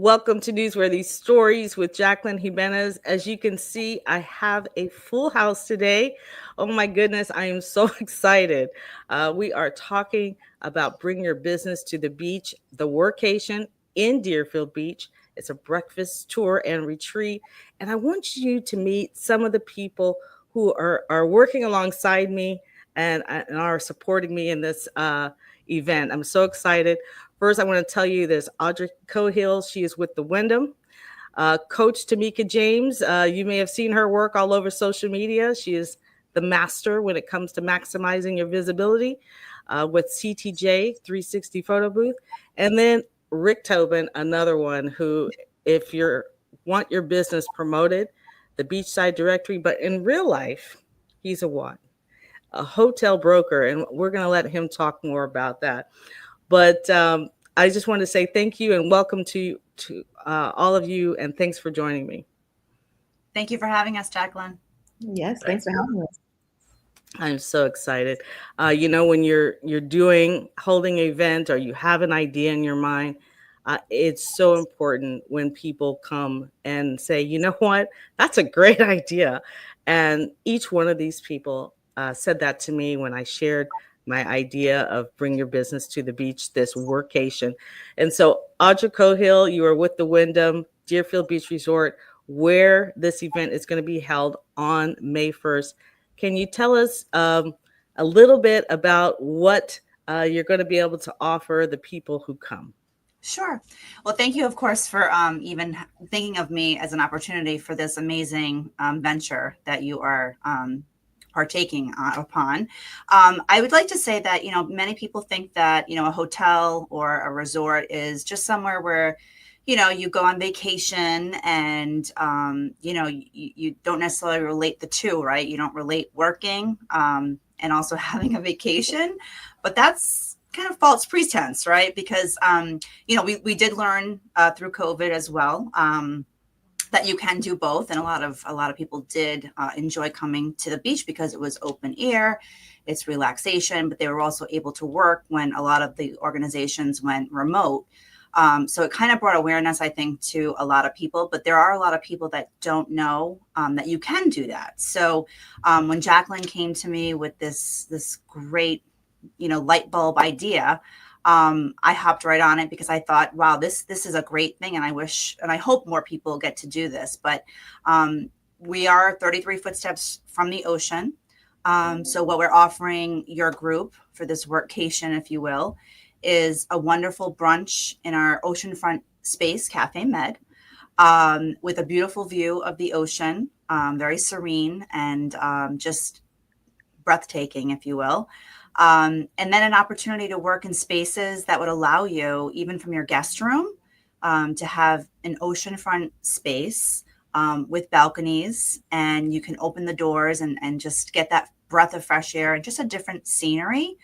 Welcome to Newsworthy Stories with Jacqueline Jimenez. As you can see, I have a full house today. Oh my goodness, I am so excited. We are talking about bring your business to the beach, the workcation in Deerfield Beach. It's a breakfast tour and retreat. And I want you to meet some of the people who are working alongside me and are supporting me in this event. I'm so excited. First, I want to tell you there's Audrey Cohill. She is with the Wyndham. Coach Tamika James, you may have seen her work all over social media. She is the master when it comes to maximizing your visibility with CTJ 360 Photo Booth. And then Rick Tobin, another one who, if you want your business promoted, the Beachside Directory, but in real life, he's a what? A hotel broker. And we're going to let him talk more about that. But I just want to say thank you and welcome to all of you, and thanks for joining me. Thank you for having us, Jacqueline. Yes, thanks for having us. I'm so excited. When you're holding an event or you have an idea in your mind, it's so important when people come and say, you know what, that's a great idea. And each one of these people said that to me when I shared my idea of bring your business to the beach, this workcation. And so Audrey Cohill, you are with the Wyndham Deerfield Beach Resort, where this event is going to be held on May 1st. Can you tell us a little bit about what you're going to be able to offer the people who come? Sure. Well, thank you, of course, for even thinking of me as an opportunity for this amazing venture that you are partaking upon. I would like to say that, many people think that, a hotel or a resort is just somewhere where, you go on vacation and, you don't necessarily relate the two, right? You don't relate working and also having a vacation, but that's kind of false pretense, right? Because, we did learn through COVID as well, that you can do both. And a lot of people did enjoy coming to the beach because it was open air, it's relaxation, but they were also able to work when a lot of the organizations went remote. So it kind of brought awareness, I think, to a lot of people, but there are a lot of people that don't know that you can do that. So when Jacqueline came to me with this great, light bulb idea, I hopped right on it because I thought, wow, this is a great thing. And I wish, and I hope more people get to do this, but we are 33 footsteps from the ocean. So what we're offering your group for this workcation, if you will, is a wonderful brunch in our oceanfront space, Cafe Med, with a beautiful view of the ocean, very serene and just breathtaking, if you will. And then an opportunity to work in spaces that would allow you, even from your guest room, to have an oceanfront space with balconies, and you can open the doors and just get that breath of fresh air and just a different scenery.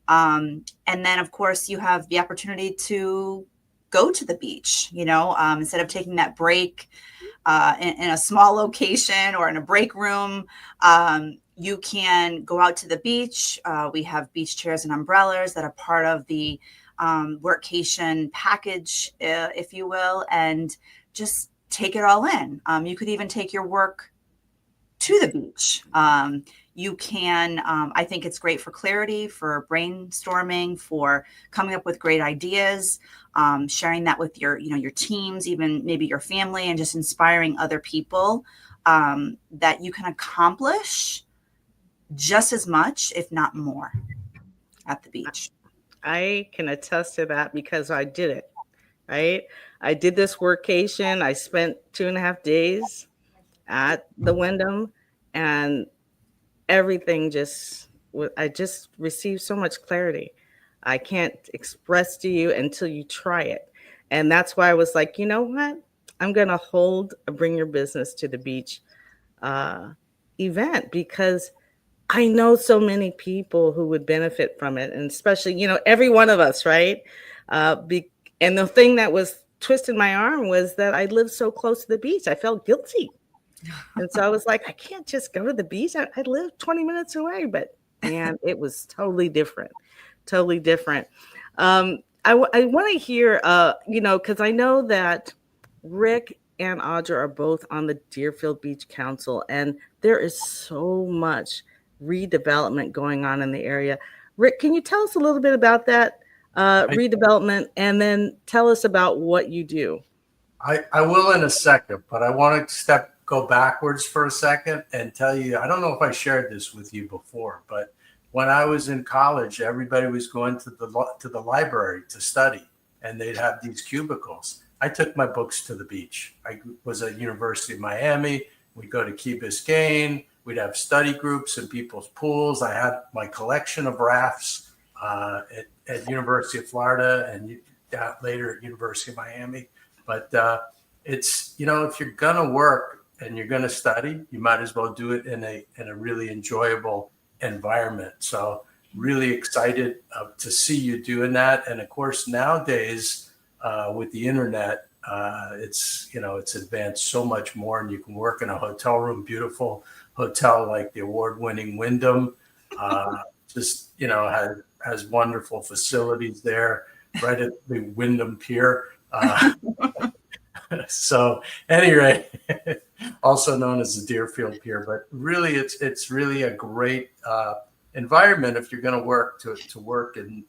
And then, of course, you have the opportunity to go to the beach, instead of taking that break in a small location or in a break room. You can go out to the beach. We have beach chairs and umbrellas that are part of the workcation package, if you will, and just take it all in. You could even take your work to the beach. You can, I think it's great for clarity, for brainstorming, for coming up with great ideas, sharing that with your teams, even maybe your family, and just inspiring other people that you can accomplish just as much, if not more, at the beach. I can attest to that because I did it, right? I did this workcation. I spent 2.5 days at the Wyndham, and everything I just received so much clarity. I can't express to you until you try it. And that's why I was like, you know what? I'm going to hold a Bring Your Business to the Beach event because I know so many people who would benefit from it. And especially, every one of us, right? And the thing that was twisting my arm was that I lived so close to the beach. I felt guilty. And so I was like, I can't just go to the beach. I live 20 minutes away, but man, it was totally different. Totally different. I want to hear, because I know that Rick and Audra are both on the Deerfield Beach Council, and there is so much redevelopment going on in the area. Rick, can you tell us a little bit about that redevelopment, and then tell us about what you do? I will in a second, but I want to go backwards for a second and tell you, I don't know if I shared this with you before, but when I was in college, everybody was going to the library to study, and they'd have these cubicles. I took my books to the beach. I was at University of Miami. We'd go to Key Biscayne. We'd have study groups in people's pools. I had my collection of rafts at University of Florida and later at University of Miami. But it's, if you're gonna work and you're gonna study, you might as well do it in a really enjoyable environment. So really excited to see you doing that. And of course, nowadays with the internet, it's advanced so much more, and you can work in a hotel room, beautiful hotel like the award-winning Wyndham. Has wonderful facilities there, right at the Wyndham Pier. So anyway, also known as the Deerfield Pier, but really it's really a great environment if you're going to work to work and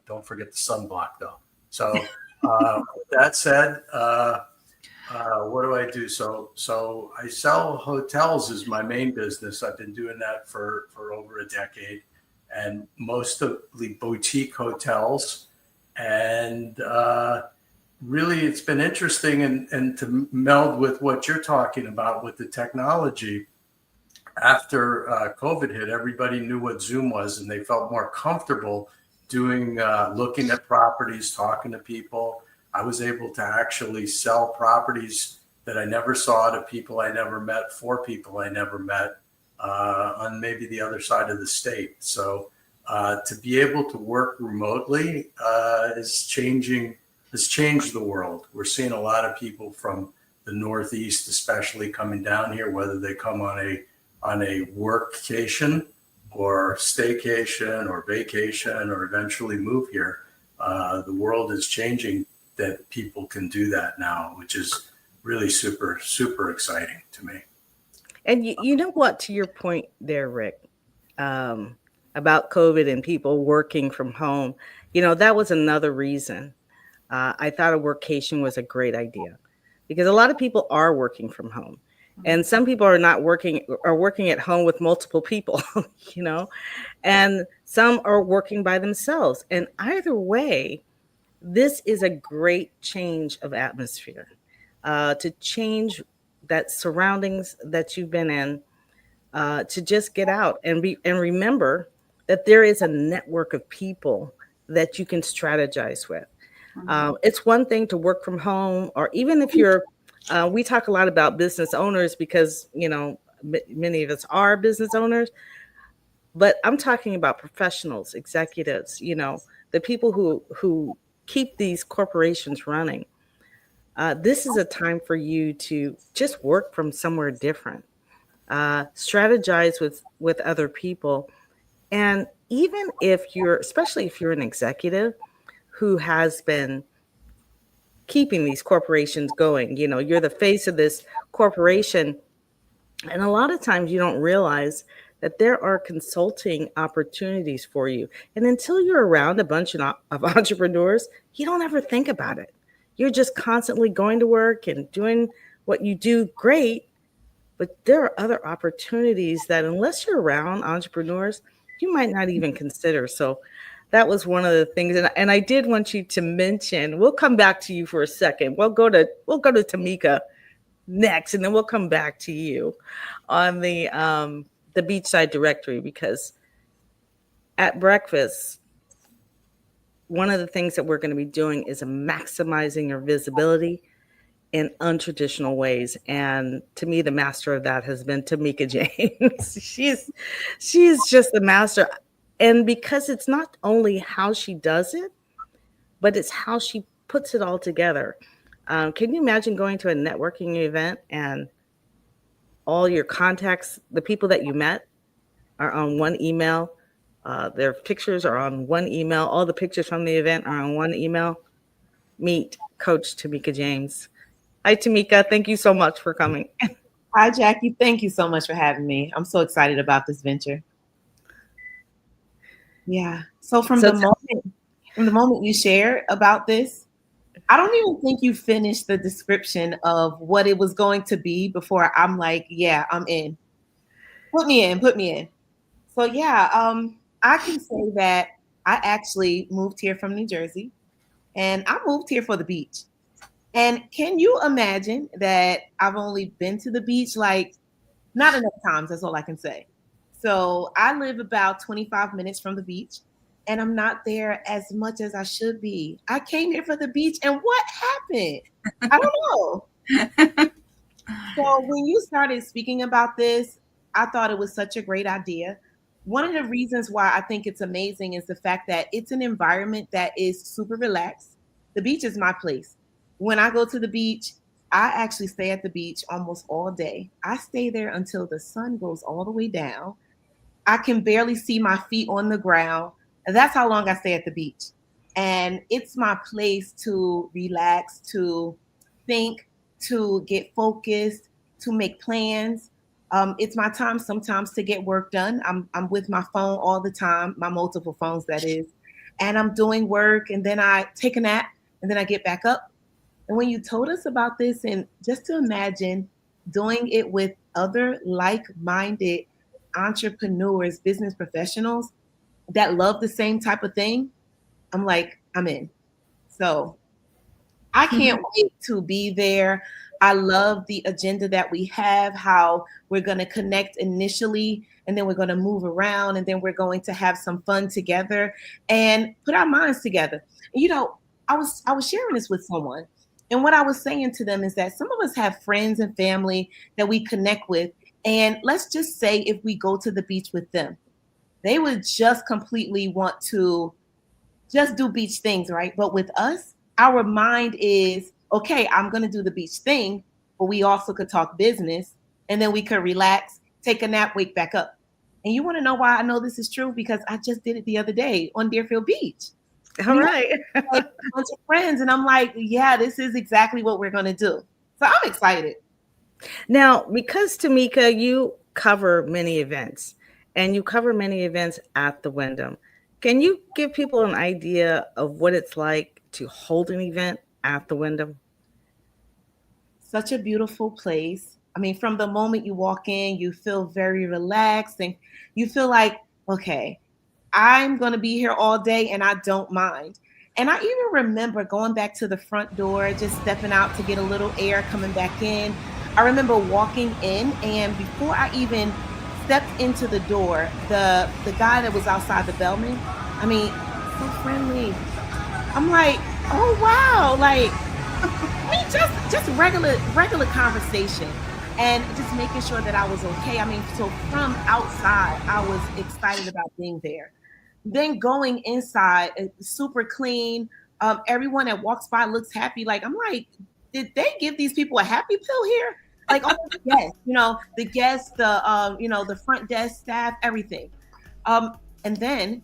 don't forget the sunblock though. So with that said, what do I do? So I sell hotels is my main business. I've been doing that for over a decade, and mostly boutique hotels. And really, it's been interesting and to meld with what you're talking about with the technology. After COVID hit, everybody knew what Zoom was, and they felt more comfortable looking at properties, talking to people. I was able to actually sell properties that I never saw to people I never met, for people I never met on maybe the other side of the state. So to be able to work remotely has changed the world. We're seeing a lot of people from the Northeast, especially coming down here, whether they come on a workcation or staycation or vacation or eventually move here. The world is changing that people can do that now, which is really super, super exciting to me. And you know what, to your point there, Rick, about COVID and people working from home, that was another reason I thought a workcation was a great idea, because a lot of people are working from home, and some people are working at home with multiple people, and some are working by themselves. And either way, this is a great change of atmosphere, to change that surroundings that you've been in, to just get out and remember that there is a network of people that you can strategize with. It's one thing to work from home, or even if you're, we talk a lot about business owners because, many of us are business owners, but I'm talking about professionals, executives, the people who keep these corporations running. This is a time for you to just work from somewhere different, strategize with other people. And even especially if you're an executive who has been keeping these corporations going, you're the face of this corporation. And a lot of times you don't realize that there are consulting opportunities for you. And until you're around a bunch of entrepreneurs, you don't ever think about it. You're just constantly going to work and doing what you do great. But there are other opportunities that, unless you're around entrepreneurs, you might not even consider. So that was one of the things. And I did want you to mention, we'll come back to you for a second. We'll go to Tamika next, and then we'll come back to you on the beachside directory, because at breakfast, one of the things that we're going to be doing is maximizing your visibility in untraditional ways. And to me, the master of that has been Tamika James. she's just the master. And because it's not only how she does it, but it's how she puts it all together. Can you imagine going to a networking event and all your contacts, the people that you met, are on one email? Their pictures are on one email. All the pictures from the event are on one email. Meet Coach Tamika James. Hi, Tamika. Thank you so much for coming. Hi, Jackie. Thank you so much for having me. I'm so excited about this venture. Yeah. So from the moment you shared about this, I don't even think you finished the description of what it was going to be before I'm like, yeah, I'm in. Put me in, put me in. So yeah, I can say that I actually moved here from New Jersey, and I moved here for the beach. And can you imagine that I've only been to the beach like not enough times, that's all I can say. So I live about 25 minutes from the beach, and I'm not there as much as I should be. I came here for the beach, and what happened? I don't know. So when you started speaking about this, I thought it was such a great idea. One of the reasons why I think it's amazing is the fact that it's an environment that is super relaxed. The beach is my place. When I go to the beach, I actually stay at the beach almost all day. I stay there until the sun goes all the way down. I can barely see my feet on the ground. And that's how long I stay at the beach. And it's my place to relax, to think, to get focused, to make plans. It's my time sometimes to get work done. I'm with my phone all the time, my multiple phones, that is. And I'm doing work, and then I take a nap, and then I get back up. And when you told us about this, and just to imagine doing it with other like-minded entrepreneurs, business professionals that love the same type of thing, I'm like, I'm in. So I can't wait to be there. I love the agenda that we have, how we're going to connect initially, and then we're going to move around, and then we're going to have some fun together and put our minds together. You know, I was sharing this with someone, and what I was saying to them is that some of us have friends and family that we connect with, and let's just say if we go to the beach with them, they would just completely want to just do beach things, right? But with us, our mind is, okay, I'm going to do the beach thing, but we also could talk business, and then we could relax, take a nap, wake back up. And you want to know why I know this is true? Because I just did it the other day on Deerfield Beach. All right. Like a bunch of friends, and I'm like, yeah, this is exactly what we're going to do. So I'm excited. Now, because Tamika, you cover many events, and you cover many events at the Wyndham. Can you give people an idea of what it's like to hold an event at the Wyndham? Such a beautiful place. I mean, from the moment you walk in, you feel very relaxed, and you feel like, okay, I'm going to be here all day and I don't mind. And I even remember going back to the front door, just stepping out to get a little air, coming back in. I remember walking in, and before I even stepped into the door, the guy that was outside the bellman, I mean, so friendly. I'm like, oh wow, like I mean, just regular conversation, and just making sure that I was okay. I mean, so from outside, I was excited about being there. Then going inside, it's super clean. Everyone that walks by looks happy. Like I'm like, did they give these people a happy pill here? Like all the guests, the guests, the front desk staff, everything. And then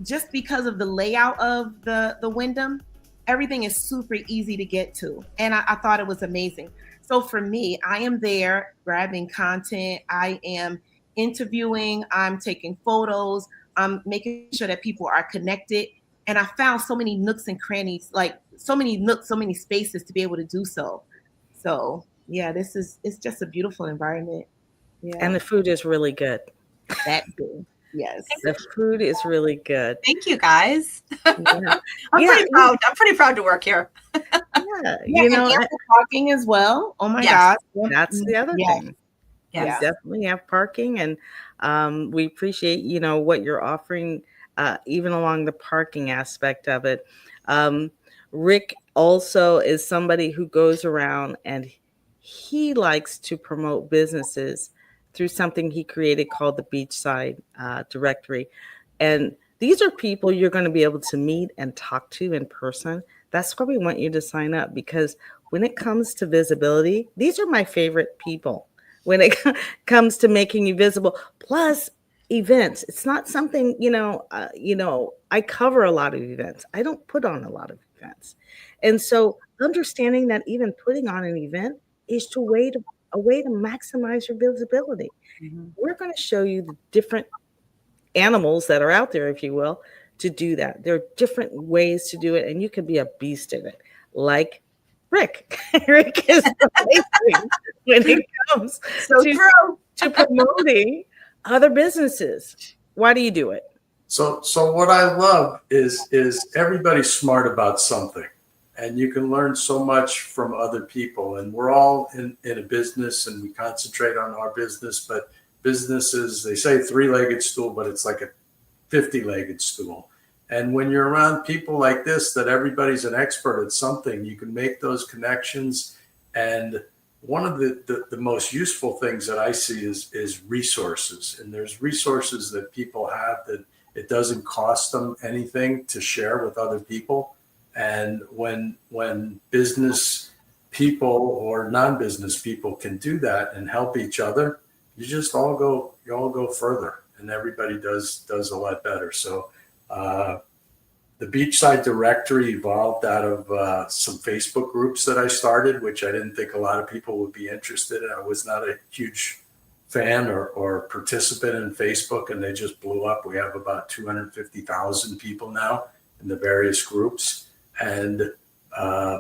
just because of the layout of the Wyndham, everything is super easy to get to. And I thought it was amazing. So for me, I am there grabbing content. I am interviewing. I'm taking photos. I'm making sure that people are connected. And I found so many nooks and crannies, like so many spaces to be able to do so. So yeah, it's just a beautiful environment. Yeah. And the food is really good. That good. Yes. The food is really good. Thank you, guys. Yeah. I'm pretty proud to work here. Yeah, parking as well. Oh my Yes. gosh. that's the other thing. Yes. We definitely have parking, and we appreciate what you're offering, even along the parking aspect of it. Rick also is somebody who goes around, and he likes to promote businesses through something he created called the Beachside Directory. And these are people you're going to be able to meet and talk to in person. That's why we want you to sign up, because when it comes to visibility, these are my favorite people when it comes to making you visible. Plus events. It's not something, I cover a lot of events. I don't put on a lot of events. And so understanding that even putting on an event is a way to maximize your visibility. Mhm. We're going to show you the different animals that are out there, if you will, to do that. There are different ways to do it, and you can be a beast in it, like Rick. Rick is amazing when it comes So true. to promoting other businesses. Why do you do it? So what I love is everybody's smart about something, and you can learn so much from other people. And we're all in a business, and we concentrate on our business. But businesses, they say three-legged stool, but it's like a 50-legged stool. And when you're around people like this, that everybody's an expert at something, you can make those connections. And one of the most useful things that I see is resources. And there's resources that people have that it doesn't cost them anything to share with other people. And when business people or non-business people can do that and help each other, you all go further, and everybody does a lot better. So the Beachside Directory evolved out of some Facebook groups that I started, which I didn't think a lot of people would be interested in. I was not a huge fan or participant in Facebook, and they just blew up. We have about 250,000 people now in the various groups, and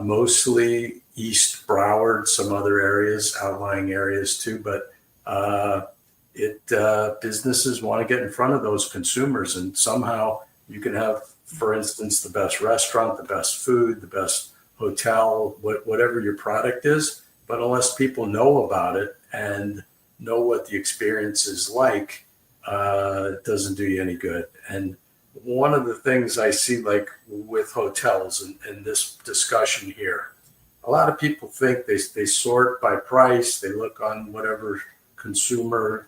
mostly East Broward, some other areas, outlying areas too. But businesses want to get in front of those consumers, and somehow you can have, for instance, the best restaurant, the best food, the best hotel, whatever your product is. But unless people know about it and know what the experience is like, it doesn't do you any good. And one of the things I see, like with hotels and this discussion here, a lot of people think they sort by price. They look on whatever consumer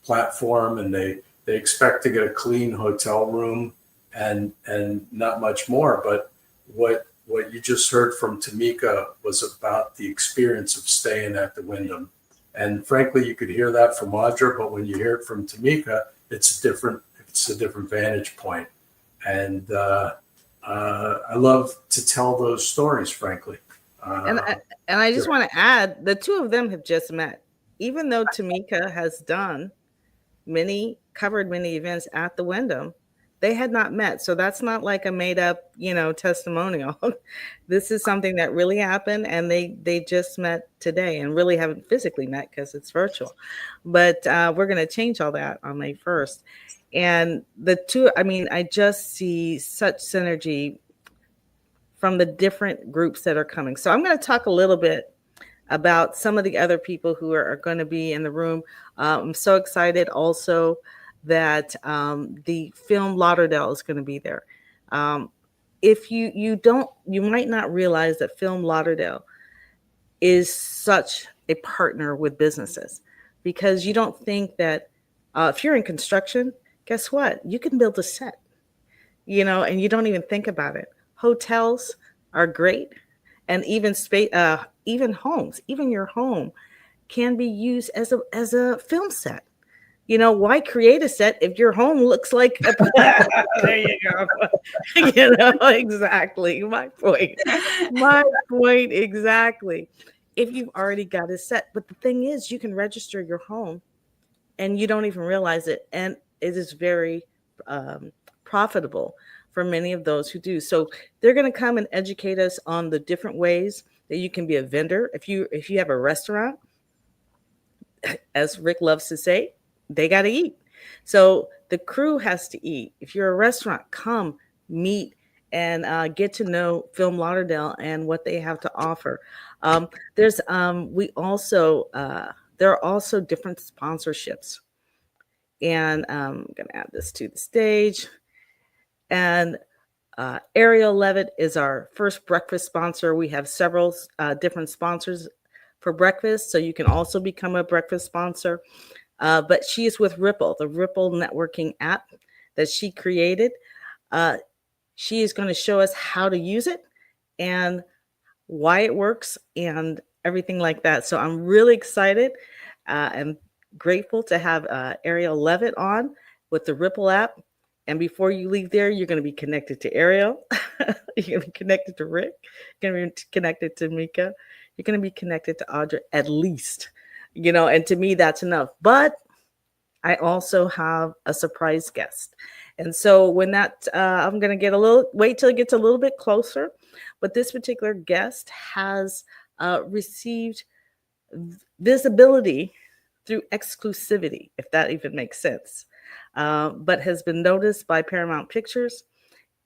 platform, and they expect to get a clean hotel room and not much more. But what you just heard from Tamika was about the experience of staying at the Wyndham. And frankly, you could hear that from Audra, but when you hear it from Tamika, it's a different vantage point. And I love to tell those stories, frankly. And I just want to add, the two of them have just met. Even though Tamika has covered many events at the Wyndham, they had not met. So that's not like a made up, testimonial. This is something that really happened, and they just met today and really haven't physically met because it's virtual. But we're going to change all that on May 1st. And the two, I just see such synergy from the different groups that are coming. So I'm going to talk a little bit about some of the other people who are going to be in the room. I'm so excited also that the Film Lauderdale is going to be there. If you might not realize that Film Lauderdale is such a partner with businesses, because you don't think that if you're in construction, guess what? You can build a set, and you don't even think about it. Hotels are great, and even even homes, even your home can be used as a film set. Why create a set if your home looks like a there you go. Exactly. My point exactly. If you've already got a set, but the thing is, you can register your home and you don't even realize it, and it is very profitable for many of those who do. So they're going to come and educate us on the different ways that you can be a vendor. If you have a restaurant, as Rick loves to say, they got to eat. So the crew has to eat. If you're a restaurant, come meet and get to know Film Lauderdale and what they have to offer. There are also different sponsorships, and I'm going to add this to the stage. And Ariel Levitt is our first breakfast sponsor. We have several different sponsors for breakfast, so you can also become a breakfast sponsor. But she is with Ripple, the Ripple networking app that she created. She is going to show us how to use it and why it works and everything like that. So I'm really excited and grateful to have Ariel Levitt on with the Ripple app. And before you leave there, you're going to be connected to Ariel. You're going to be connected to Rick. You're going to be connected to Mika. You're going to be connected to Audra at least, and to me, that's enough. But I also have a surprise guest. And so when I'm going to wait till it gets a little bit closer. But this particular guest has received visibility through exclusivity, if that even makes sense, but has been noticed by Paramount Pictures.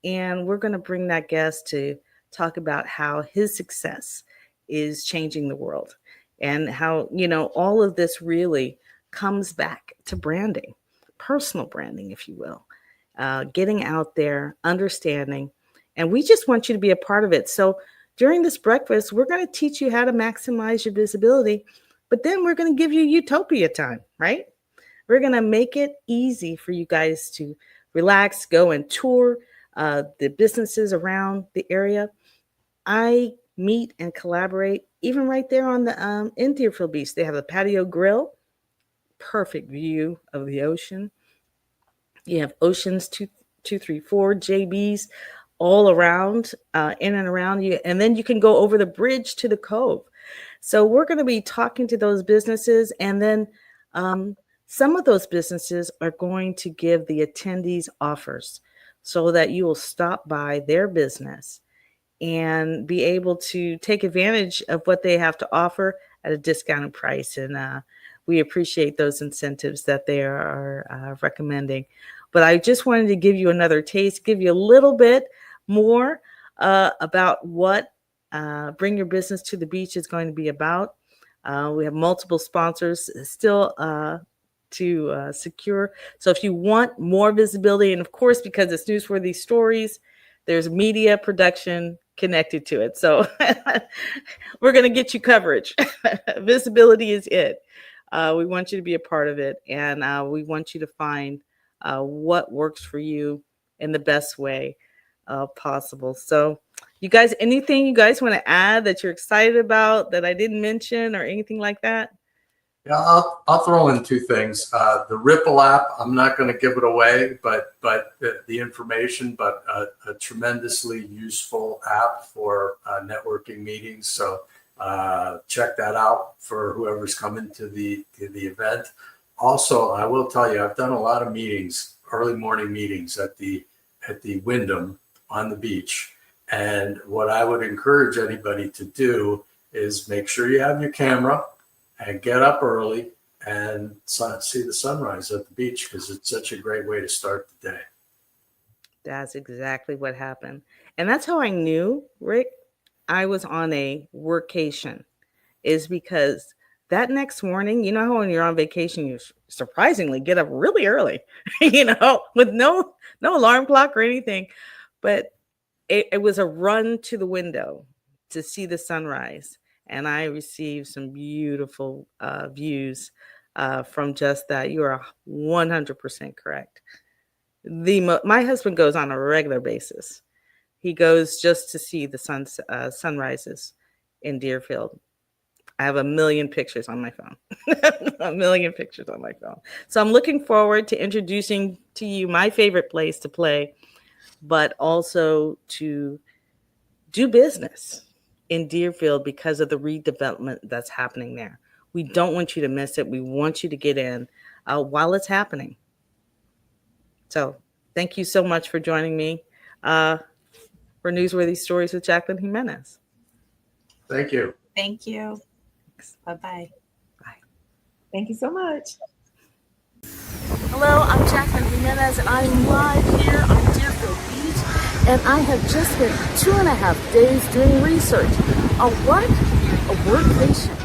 And we're going to bring that guest to talk about how his success is changing the world and how, all of this really comes back to branding, personal branding, if you will, getting out there, understanding. And we just want you to be a part of it. So during this breakfast, we're going to teach you how to maximize your visibility, but then we're going to give you Utopia time, right? We're going to make it easy for you guys to relax, go and tour the businesses around the area. I meet and collaborate even right there on the in Deerfield Beach. They have a patio grill, perfect view of the ocean. You have Oceans 234, JBs all around, in and around you. And then you can go over the bridge to the cove. So we're going to be talking to those businesses. And then some of those businesses are going to give the attendees offers so that you will stop by their business and be able to take advantage of what they have to offer at a discounted price. And we appreciate those incentives that they are recommending. But I just wanted to give you another taste, give you a little bit more about what Bring Your Business to the Beach is going to be about. We have multiple sponsors still to secure. So if you want more visibility, and of course, because it's Newsworthy Stories, there's media production connected to it. So we're going to get you coverage. Visibility is it. We want you to be a part of it. And we want you to find what works for you in the best way possible. So you guys, anything you guys want to add that you're excited about that I didn't mention or anything like that? Yeah, I'll throw in two things. The Ripple app, I'm not going to give it away, but the information, but a tremendously useful app for networking meetings. So check that out for whoever's coming to the event. Also, I will tell you, I've done a lot of meetings, early morning meetings at the Wyndham on the beach. And what I would encourage anybody to do is make sure you have your camera and get up early and see the sunrise at the beach, because it's such a great way to start the day. That's exactly what happened. And that's how I knew, Rick, I was on a workcation, is because that next morning, you know how when you're on vacation, you surprisingly get up really early, with no alarm clock or anything. But it was a run to the window to see the sunrise. And I received some beautiful views from just that. You are 100% correct. My husband goes on a regular basis. He goes just to see the sunrises in Deerfield. I have 1 million pictures on my phone. 1 million pictures on my phone. So I'm looking forward to introducing to you my favorite place to play, but also to do business in Deerfield because of the redevelopment that's happening there. We don't want you to miss it. We want you to get in while it's happening. So thank you so much for joining me for Newsworthy Stories with Jacqueline Jimenez. Thank you. Thank you. Bye-bye. Bye. Thank you so much. Hello, I'm Jacqueline Jimenez, and I'm live here on Deerfield Beach, and I have just spent 2.5 days doing research on what? A workcation.